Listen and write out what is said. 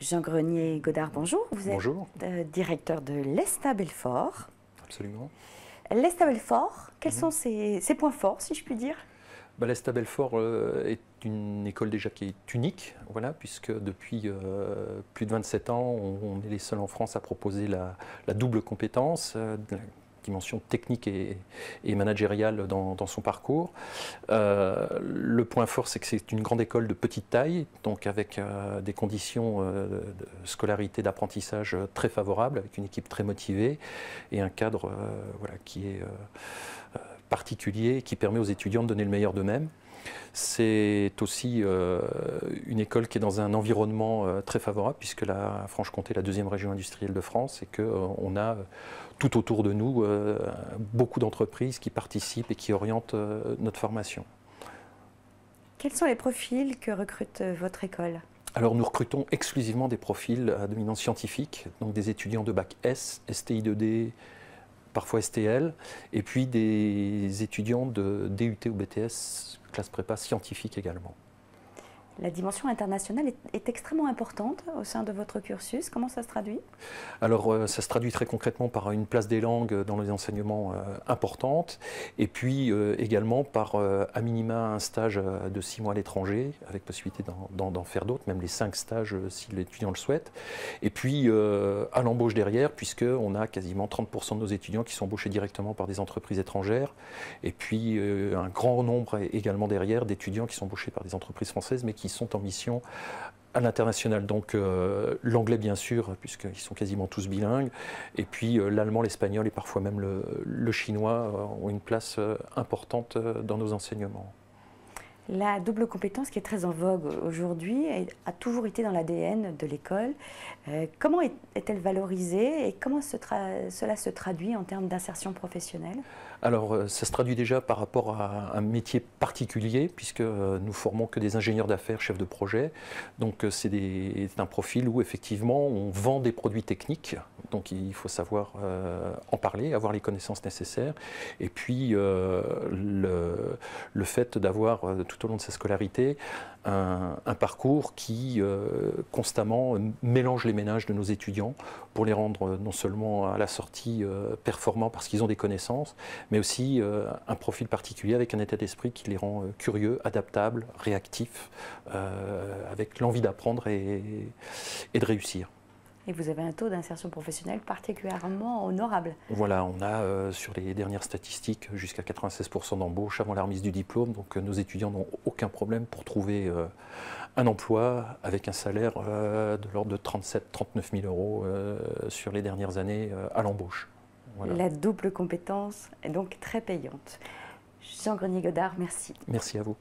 Jean Grenier-Godard, bonjour. Vous êtes Bonjour. Directeur de l'ESTA Belfort. Absolument. L'ESTA Belfort, quels sont ses points forts, si je puis dire? L'ESTA Belfort est une école déjà qui est unique, voilà, puisque depuis plus de 27 ans, on est les seuls en France à proposer la double compétence, la dimension technique et managériale dans son parcours. Le point fort, c'est que c'est une grande école de petite taille, donc avec des conditions de scolarité, d'apprentissage très favorables, avec une équipe très motivée et un cadre voilà, qui est particulier, qui permet aux étudiants de donner le meilleur d'eux-mêmes. C'est aussi une école qui est dans un environnement très favorable, puisque la Franche-Comté est la deuxième région industrielle de France et qu'on a tout autour de nous beaucoup d'entreprises qui participent et qui orientent notre formation. Quels sont les profils que recrute votre école? Alors nous recrutons exclusivement des profils à dominance scientifique, donc des étudiants de bac S, STI 2D, parfois STL, et puis des étudiants de DUT ou BTS, classe prépa scientifique également. La dimension internationale est extrêmement importante au sein de votre cursus. Comment ça se traduit? Alors, ça se traduit très concrètement par une place des langues dans les enseignements importante, et puis également par, à minima, un stage de 6 mois à l'étranger, avec possibilité d'en faire d'autres, même les 5 stages si l'étudiant le souhaite. Et puis, à l'embauche derrière, puisqu'on a quasiment 30% de nos étudiants qui sont embauchés directement par des entreprises étrangères, et puis un grand nombre également derrière d'étudiants qui sont embauchés par des entreprises françaises, mais qui sont en mission à l'international. Donc l'anglais bien sûr, puisqu'ils sont quasiment tous bilingues, et puis l'allemand, l'espagnol et parfois même le chinois ont une place importante dans nos enseignements. La double compétence qui est très en vogue aujourd'hui a toujours été dans l'ADN de l'école. Comment est-elle valorisée et comment cela se traduit en termes d'insertion professionnelle? Alors, ça se traduit déjà par rapport à un métier particulier, puisque nous formons que des ingénieurs d'affaires, chefs de projet. Donc, c'est un profil où, effectivement, on vend des produits techniques. Donc, il faut savoir en parler, avoir les connaissances nécessaires. Et puis, le fait d'avoir, tout au long de sa scolarité, un parcours qui, constamment, mélange les ménages de nos étudiants pour les rendre non seulement à la sortie performants parce qu'ils ont des connaissances, mais aussi un profil particulier avec un état d'esprit qui les rend curieux, adaptables, réactifs, avec l'envie d'apprendre et de réussir. Et vous avez un taux d'insertion professionnelle particulièrement honorable. Voilà, on a sur les dernières statistiques jusqu'à 96% d'embauche avant la remise du diplôme, donc nos étudiants n'ont aucun problème pour trouver un emploi avec un salaire de l'ordre de 37-39 000 euros sur les dernières années à l'embauche. Voilà. La double compétence est donc très payante. Jean Grenier-Godard, merci. Merci à vous.